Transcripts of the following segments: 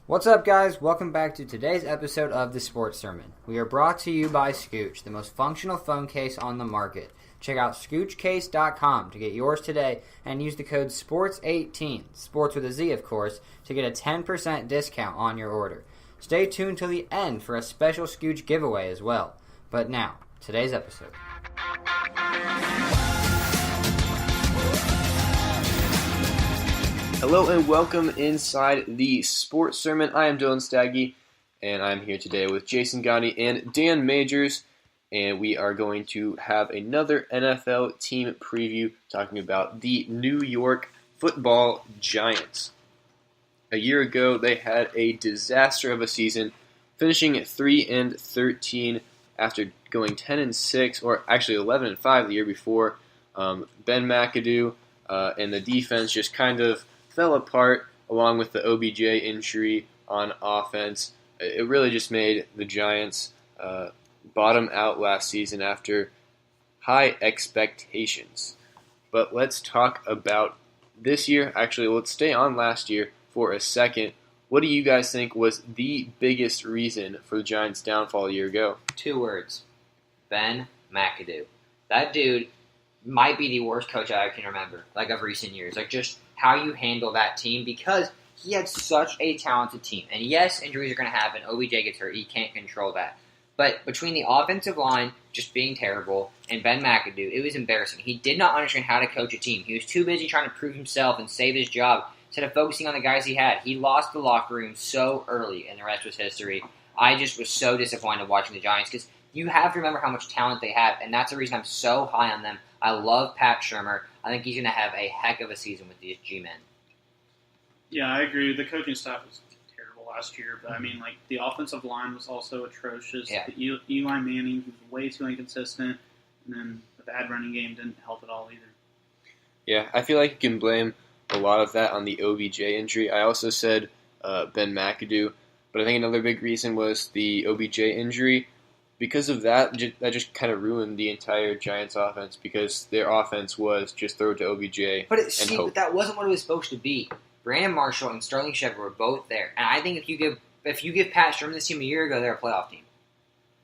What's up, guys? Welcome back to today's episode of The Sports Sermon. We are brought to you by Scooch, the most functional phone case on the market. Check out ScoochCase.com to get yours today and use the code SPORTS18, sports with a Z, of course, to get a 10% discount on your order. Stay tuned till the end for a special Scooch giveaway as well. But now, today's episode. Hello and welcome inside the Sports Sermon. I am Dylan Staggy, and I'm here today with Jason Gotti and Dan Majors, and we are going to have another NFL team preview talking about the New York Football Giants. A year ago, they had a disaster of a season, finishing at 3-13 after going 10-6, or actually 11-5 the year before. Ben McAdoo and the defense just kind of fell apart, along with the OBJ injury on offense. It really just made the Giants bottom out last season after high expectations. But let's talk about this year. Actually, let's stay on last year for a second. What do you guys think was the biggest reason for the Giants' downfall a year ago? 2 words. Ben McAdoo. That dude might be the worst coach I can remember, of recent years. Just how you handle that team, because he had such a talented team. And yes, injuries are going to happen. OBJ gets hurt. He can't control that. But between the offensive line just being terrible and Ben McAdoo, it was embarrassing. He did not understand how to coach a team. He was too busy trying to prove himself and save his job instead of focusing on the guys he had. He lost the locker room so early, and the rest was history. I just was so disappointed watching the Giants, because you have to remember how much talent they have, and that's the reason I'm so high on them. I love Pat Shurmur. I think he's going to have a heck of a season with these G-men. Yeah, I agree. The coaching staff was terrible last year, but the offensive line was also atrocious. Yeah. Eli Manning was way too inconsistent, and then the bad running game didn't help at all either. Yeah, I feel like you can blame a lot of that on the OBJ injury. I also said Ben McAdoo, but I think another big reason was the OBJ injury. Because of that, that just kind of ruined the entire Giants offense, because their offense was just throw to OBJ But hope. that wasn't what it was supposed to be. Brandon Marshall and Sterling Shepard were both there, and I think if you give Pat Shurmur this team a year ago, they're a playoff team.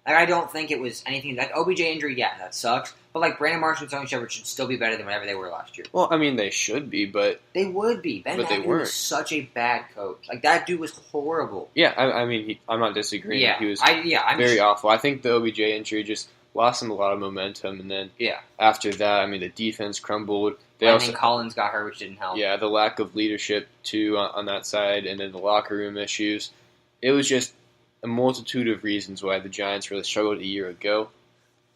I don't think it was anything OBJ injury. Yeah, that sucks. But Brandon Marshall and Sterling Shepard should still be better than whatever they were last year. Well, they should be, but They would be. Ben McAdoo was such a bad coach. That dude was horrible. Yeah, I'm not disagreeing. Yeah, He was I'm very awful. I think the OBJ injury just lost him a lot of momentum, and then after that, the defense crumbled. Collins got hurt, which didn't help. Yeah, the lack of leadership too on that side, and then the locker room issues. It was just a multitude of reasons why the Giants really struggled a year ago.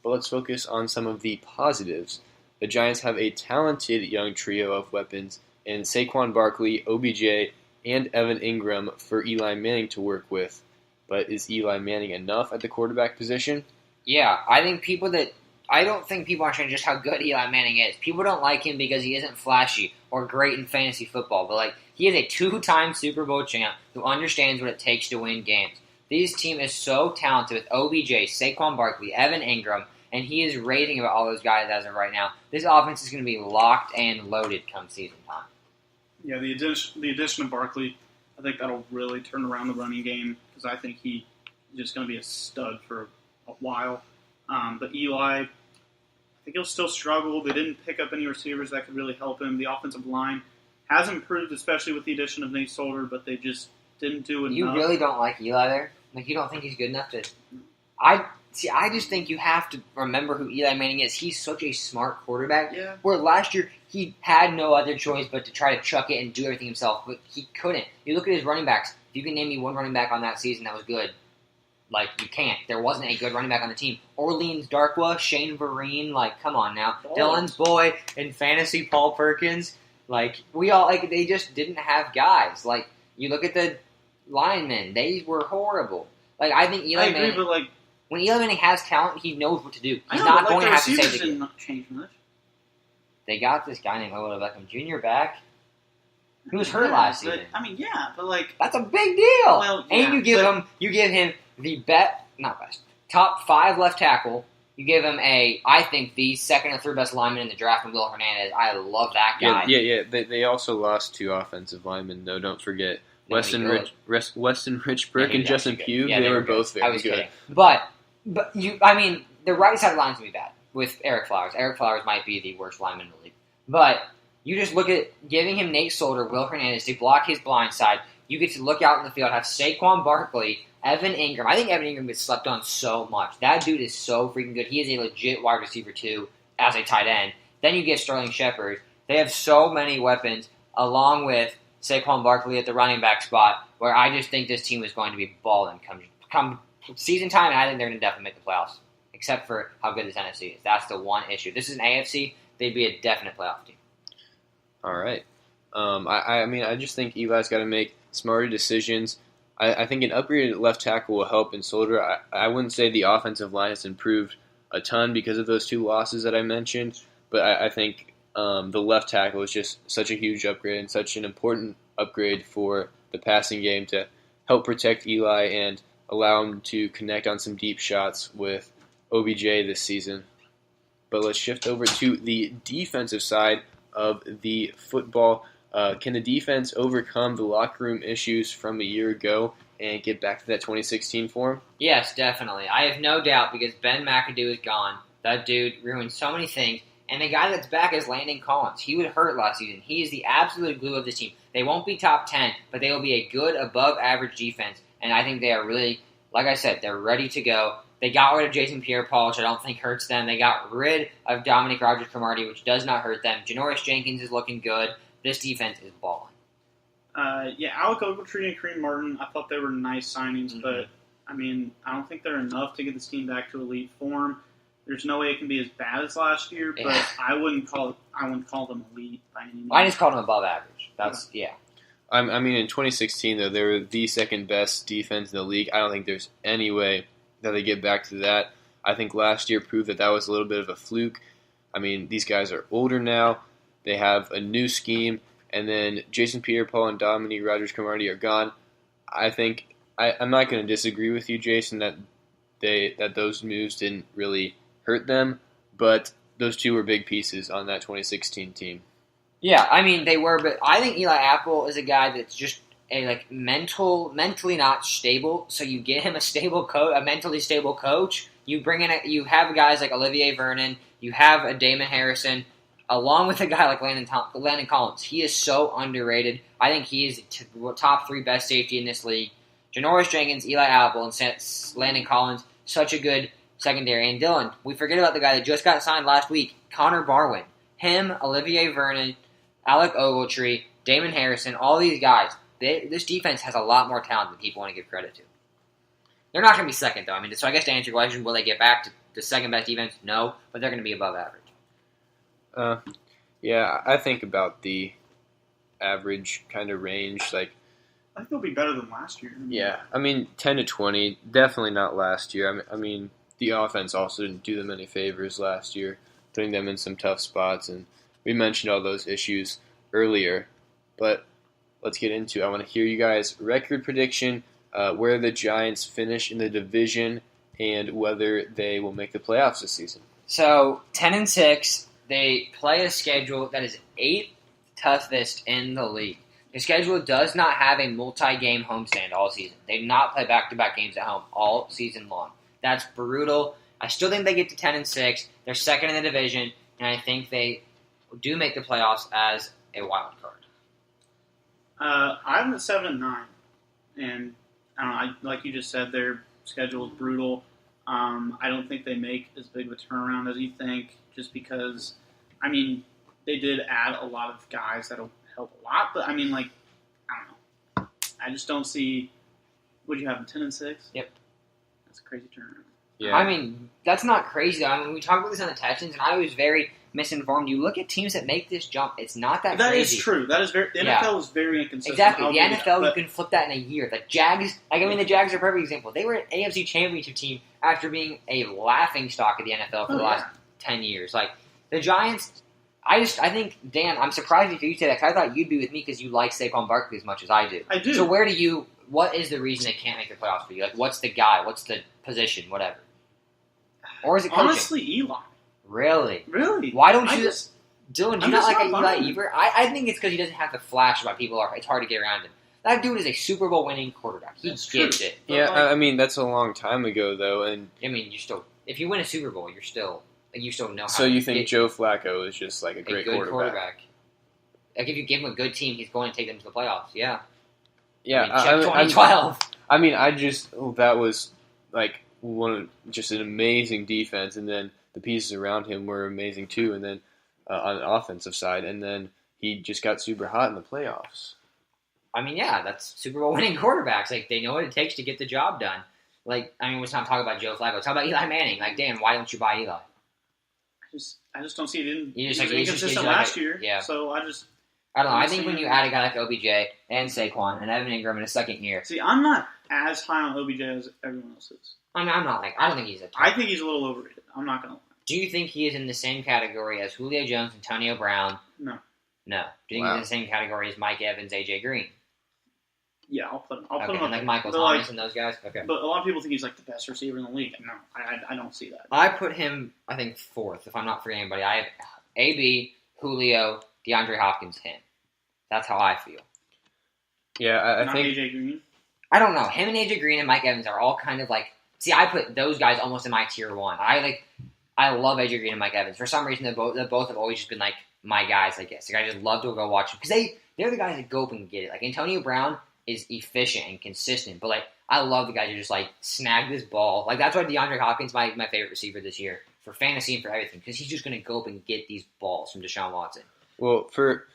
But let's focus on some of the positives. The Giants have a talented young trio of weapons in Saquon Barkley, OBJ, and Evan Ingram for Eli Manning to work with. But is Eli Manning enough at the quarterback position? Yeah, I don't think people understand just how good Eli Manning is. People don't like him because he isn't flashy or great in fantasy football, but he is a 2-time Super Bowl champ who understands what it takes to win games. This team is so talented with OBJ, Saquon Barkley, Evan Ingram, and he is raving about all those guys as of right now. This offense is going to be locked and loaded come season time. Yeah, the addition of Barkley, I think that'll really turn around the running game, because I think he's just going to be a stud for a while. But Eli, I think he'll still struggle. They didn't pick up any receivers that could really help him. The offensive line has improved, especially with the addition of Nate Solder, but they just didn't do enough. You really don't like Eli there? You don't think he's good enough to... I just think you have to remember who Eli Manning is. He's such a smart quarterback. Yeah. Where last year, he had no other choice but to try to chuck it and do everything himself, but he couldn't. You look at his running backs. If you can name me one running back on that season that was good, you can't. There wasn't a good running back on the team. Orleans Darkwa, Shane Vereen, come on now. Dylan's boy in fantasy, Paul Perkins. They just didn't have guys. You look at the linemen. They were horrible. I think Eli Manning... I agree, but when Eli Manning has talent, he knows what to do. He's not going to have to save the game. Didn't change much. They got this guy named Odell Beckham Jr. back. He was hurt last season. That's a big deal. Well, yeah, and you give him the top 5 left tackle. You give him I think the second or third best lineman in the draft, Will Hernandez. I love that guy. Yeah. They also lost 2 offensive linemen, though. Don't forget Weston Richburg and Justin Pugh, Yeah, they were both very I was good. kidding. But the right side line's going to be bad with Eric Flowers. Eric Flowers might be the worst lineman in the league. But you just look at giving him Nate Solder, Will Hernandez to block his blind side. You get to look out in the field, have Saquon Barkley, Evan Ingram. I think Evan Ingram gets slept on so much. That dude is so freaking good. He is a legit wide receiver, too, as a tight end. Then you get Sterling Shepard. They have so many weapons, along with Saquon Barkley at the running back spot, where I just think this team is going to be balling come season time, and I think they're going to definitely make the playoffs, except for how good this NFC is. That's the one issue. This is an AFC. They'd be a definite playoff team. All right. I just think Eli's got to make smarter decisions. I think an upgraded left tackle will help in Soldier. I wouldn't say the offensive line has improved a ton because of those 2 losses that I mentioned, but I think the left tackle is just such a huge upgrade and such an important upgrade for the passing game to help protect Eli and allow him to connect on some deep shots with OBJ this season. But let's shift over to the defensive side of the football. Can the defense overcome the locker room issues from a year ago and get back to that 2016 form? Yes, definitely. I have no doubt because Ben McAdoo is gone. That dude ruined so many things. And the guy that's back is Landon Collins. He was hurt last season. He is the absolute glue of this team. They won't be top 10, but they will be a good, above-average defense. And I think they are really, like I said, they're ready to go. They got rid of Jason Pierre-Paul, which I don't think hurts them. They got rid of Dominic Rodgers-Cromartie, which does not hurt them. Janoris Jenkins is looking good. This defense is balling. Alec Ogletree and Kareem Martin, I thought they were nice signings, but, I don't think they're enough to get this team back to elite form. There's no way it can be as bad as last year, but I wouldn't call them elite by any means. I just called them above average. In 2016, though, they were the second best defense in the league. I don't think there's any way that they get back to that. I think last year proved that was a little bit of a fluke. These guys are older now. They have a new scheme, and then Jason Pierre-Paul and Dominique Rodgers-Cromartie are gone. I think I'm not going to disagree with you, Jason, that those moves didn't really hurt them, but those 2 were big pieces on that 2016 team. Yeah, they were, but I think Eli Apple is a guy that's just mentally not stable. So you get him a mentally stable coach. You bring in you have guys like Olivier Vernon, you have a Damon Harrison, along with a guy like Landon Collins. He is so underrated. I think he is top 3 best safety in this league. Janoris Jenkins, Eli Apple, and Landon Collins, such a good secondary. And Dylan, we forget about the guy that just got signed last week, Connor Barwin. Him, Olivier Vernon, Alec Ogletree, Damon Harrison, all these guys. This defense has a lot more talent than people want to give credit to. They're not going to be second, though. So I guess to answer your question, will they get back to the second best defense? No, but they're going to be above average. I think about the average kind of range. I think they'll be better than last year. 10 to 20, definitely not last year. The offense also didn't do them any favors last year, putting them in some tough spots, and we mentioned all those issues earlier. But let's get into it. I want to hear you guys' record prediction, where the Giants finish in the division, and whether they will make the playoffs this season. So, 10-6, they play a schedule that is 8th toughest in the league. The schedule does not have a multi-game homestand all season. They do not play back-to-back games at home all season long. That's brutal. I still think they get to 10-6. They're second in the division, and I think they do make the playoffs as a wild card. I'm at 7-9, and like you just said, their schedule is brutal. I don't think they make as big of a turnaround as you think, just because, they did add a lot of guys that'll help a lot, but I don't know. I just don't see. Would you have them 10-6? Yep. That's a crazy turnaround. Yeah. That's not crazy though. We talked about this on the Texans, and I was very misinformed. You look at teams that make this jump; it's not that crazy. That is true. That is the NFL is very inconsistent. Exactly. The NFL, you can flip that in a year. The Jags, the Jags are a perfect example. They were an AFC Championship team after being a laughing stock of the NFL for the last 10 years. The Giants. I think, Dan, I'm surprised if you say that, because I thought you'd be with me because you like Saquon Barkley as much as I do. I do. So what is the reason they can't make the playoffs for you? What's the guy? What's the position? Whatever. Or is it coaching? Honestly, Eli. Really? Really? Why don't you... Dylan, do you not like Eli buying. Eber? I think it's because he doesn't have the flash about people. It's hard to get around him. That dude is a Super Bowl winning quarterback. He gets it. Yeah, I mean that's a long time ago though, and I mean, if you win a Super Bowl, you still know how. So you think Joe Flacco is just like a great good quarterback? Like if you give him a good team, he's going to take them to the playoffs. Yeah. Yeah, I mean, 2012. I mean, that was like just an amazing defense, and then the pieces around him were amazing too, and then on the offensive side, and then he just got super hot in the playoffs. I mean, yeah, that's Super Bowl winning quarterbacks. Like they know what it takes to get the job done. Like I mean, let's not talk about Joe Flacco. Let's talk about Eli Manning. Like, Dan, why don't you buy Eli? I just don't see it in. You just he was inconsistent last year. Yeah. So I don't know. I think when you add a guy like OBJ and Saquon and Evan Ingram in his second year. See, I'm not as high on OBJ as everyone else is. I mean, I'm not like I don't think he's a top. I think he's a little overrated. I'm not gonna lie. Do you think he is in the same category as Julio Jones, Antonio Brown? No. Do you think he's in the same category as Mike Evans, AJ Green? Yeah, I'll put him and up like there. Michael Thomas and those guys. Okay. But a lot of people think he's like the best receiver in the league. No, I don't see that. I put him, I think, fourth. If I'm not forgetting anybody, I have AB, Julio, DeAndre Hopkins, him. That's how I feel. Yeah, I Not think AJ Green. I don't know. Him and AJ Green and Mike Evans are all kind of like. See, I put those guys almost in my tier one. I love AJ Green and Mike Evans. For some reason, they both have always just been like my guys. I guess like I just love to go watch them because they're the guys that go up and get it. Like Antonio Brown is efficient and consistent, but like I love the guys who just like snag this ball. Like that's why DeAndre Hopkins my favorite receiver this year for fantasy and for everything because he's just going to go up and get these balls from Deshaun Watson. Well, for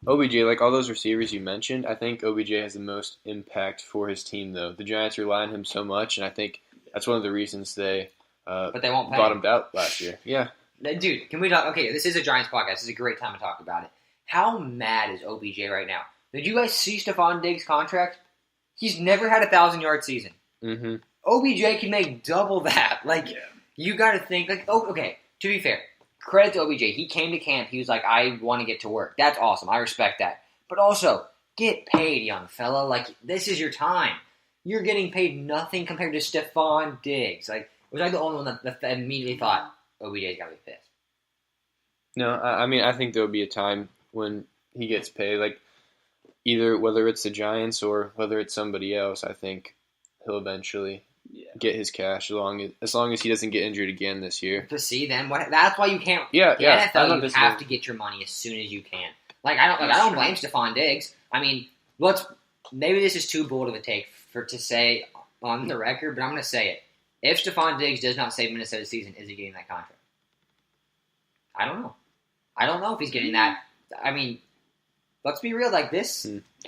OBJ, like all those receivers you mentioned, I think OBJ has the most impact for his team, though. The Giants rely on him so much, and I think that's one of the reasons they but they won't pay bottomed out last year. Yeah. Dude, can we talk? Okay, this is a Giants podcast. This is a great time to talk about it. How mad is OBJ right now? Did you guys see Stephon Diggs' contract? He's never had a 1,000-yard season. Mm-hmm. OBJ can make double that. Like, you got to think, like, oh, okay, to be fair, credit to OBJ. He came to camp. He was like, I want to get to work. That's awesome. I respect that. But also, get paid, young fella. Like, this is your time. You're getting paid nothing compared to Stephon Diggs. Like, was I the only one that immediately thought OBJ's got to be pissed? No, I mean, I think there'll be a time when he gets paid. Like, either whether it's the Giants or whether it's somebody else, I think he'll eventually get his cash as long as he doesn't get injured again this year. To see them, that's why you can't. Yeah, the NFL, you have to get your money as soon as you can. Like I don't blame Stephon Diggs. I mean, maybe this is too bold of a take to say on the record, but I'm going to say it. If Stephon Diggs does not save Minnesota's season, is he getting that contract? I don't know. I don't know if he's getting that. I mean, let's be real. Like this,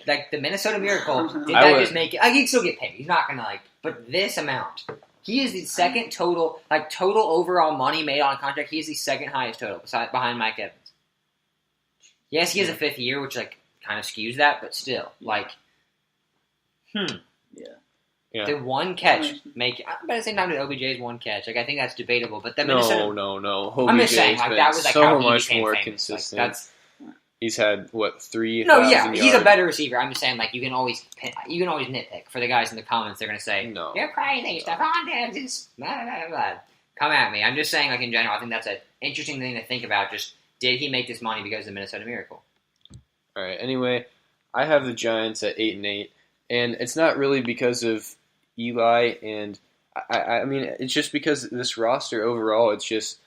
like the Minnesota Miracle, did that just make it? He'd still get paid. He's not going to but this amount. He is the second total overall money made on a contract. He is the second highest total behind Mike Evans. Yes, he has a fifth year, which kind of skews that, but still, Yeah. Did one catch make it? But at the same time, did OBJ's one catch? I think that's debatable. But the Minnesota, no. I'm just saying, that was so how he much became more famous. consistent. He's had 3,000 yards? He's a better yards? receiver. I'm just saying, you can always nitpick. For the guys in the comments, they're going to say, No. "You're crazy, Stephon Diggs is blah, blah, blah." Come at me. I'm just saying, in general, I think that's an interesting thing to think about. Just did he make this money because of the Minnesota Miracle? All right. Anyway, I have the Giants at 8-8, and it's not really because of Eli, and I mean it's just because this roster overall, it's just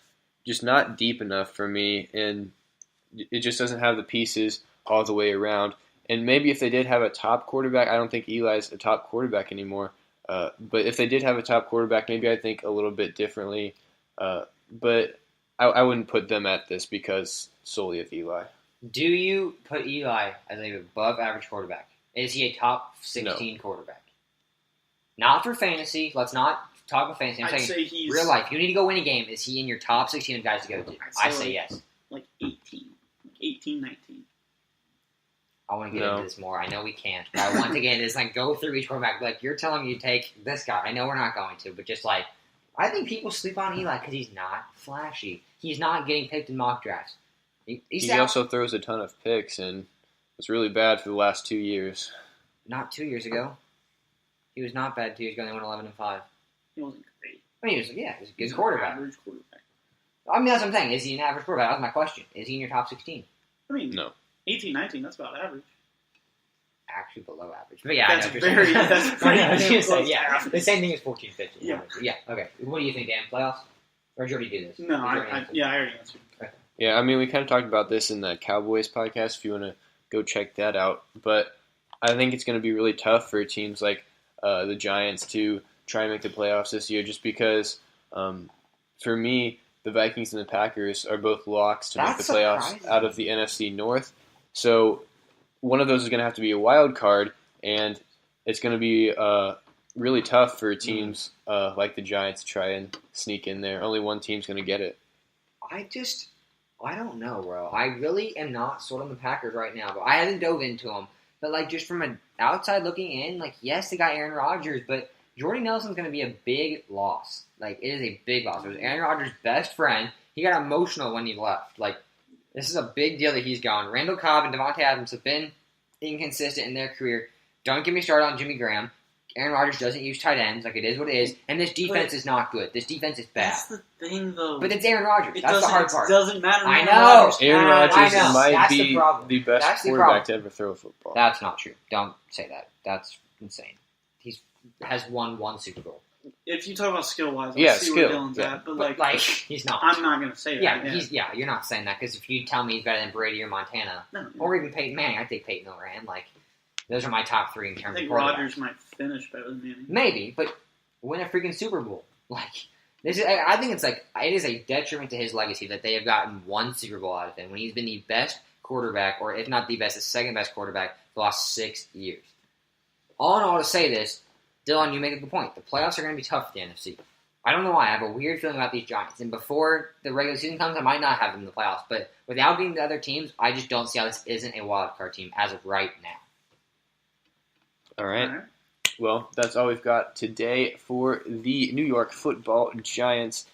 not deep enough for me, and it just doesn't have the pieces all the way around. And maybe if they did have a top quarterback, I don't think Eli's a top quarterback anymore. But if they did have a top quarterback, maybe I'd think a little bit differently. But I wouldn't put them at this because solely of Eli. Do you put Eli as an above average quarterback? Is he a top 16 quarterback? Not for fantasy. Let's not talk about fantasy. I'm I'd saying say he's real life. You need to go win a game. Is he in your top 16 of guys to go to? I say yes. 18, 19. I want to get into this more. I know we can't. But I want to get into this. Go through each quarterback. You're telling me to take this guy. I know we're not going to, but just I think people sleep on Eli because he's not flashy. He's not getting picked in mock drafts. He also throws a ton of picks, and it's really bad for the last 2 years. Not 2 years ago. He was not bad 2 years ago. They went 11-5. He wasn't great. I mean, he was a good quarterback. Average quarterback. I mean, that's what I'm saying. Is he an average quarterback? That was my question. Is he in your top 16? I mean, No. 18, 19, that's about average. actually below average. But yeah, That's I know. very. That's pretty I was damn gonna say, close to yeah, average. the same thing as 14-15. Yeah. Yeah. Okay. What do you think, Dan? Playoffs? Or did you already do this? No, Did you already I answer? already answered. Yeah, I mean, we kind of talked about this in the Cowboys podcast. If you want to go check that out, but I think it's going to be really tough for teams like the Giants to try and make the playoffs this year, just because for me, the Vikings and the Packers are both locks to make That's the playoffs surprising. out of the NFC North. So one of those is going to have to be a wild card, and it's going to be really tough for teams like the Giants to try and sneak in there. Only one team's going to get it. I don't know, bro. I really am not sold on the Packers right now, but I haven't dove into them. But, like, just from an outside looking in, like, yes, they got Aaron Rodgers, but Jordy Nelson's going to be a big loss. Like, it is a big loss. It was Aaron Rodgers' best friend. He got emotional when he left. Like, this is a big deal that he's gone. Randall Cobb and Devontae Adams have been inconsistent in their career. Don't get me started on Jimmy Graham. Aaron Rodgers doesn't use tight ends. Like, it is what it is. And this defense is not good. This defense is bad. That's the thing, though. But it's Aaron Rodgers. It That's the hard part. It doesn't matter. I who know. Rodgers Aaron has. Rodgers I know. might That's be the problem. the best That's the quarterback problem. to ever throw a football. That's not true. Don't say that. That's insane. He has won one Super Bowl. If you talk about skill-wise, I Yeah, see skill. where Dylan's Yeah. at. But, Like, he's not. I'm not going to say that. Yeah, you're not saying that because if you tell me he's better than Brady or Montana, No, or even Peyton Manning, I take Peyton over him. Like, those are my top three in I terms think of quarterbacks. Rodgers might finish better than Manning. Maybe, but win a freaking Super Bowl. Like, this is. I think it's like it is a detriment to his legacy that they have gotten one Super Bowl out of him when he's been the best quarterback, or if not the best, the second best quarterback for the last 6 years. All in all, to say this, Dylan, you make a good point. The playoffs are going to be tough for the NFC. I don't know why. I have a weird feeling about these Giants. And before the regular season comes, I might not have them in the playoffs. But without beating the other teams, I just don't see how this isn't a wild card team as of right now. All right. Well, that's all we've got today for the New York Football Giants.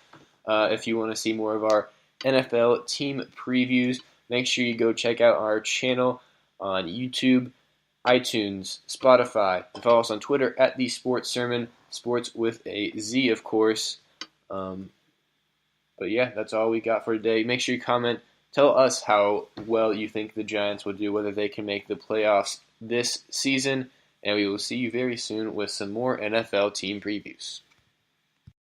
If you want to see more of our NFL team previews, make sure you go check out our channel on YouTube, iTunes, Spotify, and follow us on Twitter at The Sports Sermon, sports with a Z, of course. But yeah, that's all we got for today. Make sure you comment. Tell us how well you think the Giants will do, whether they can make the playoffs this season. And we will see you very soon with some more NFL team previews.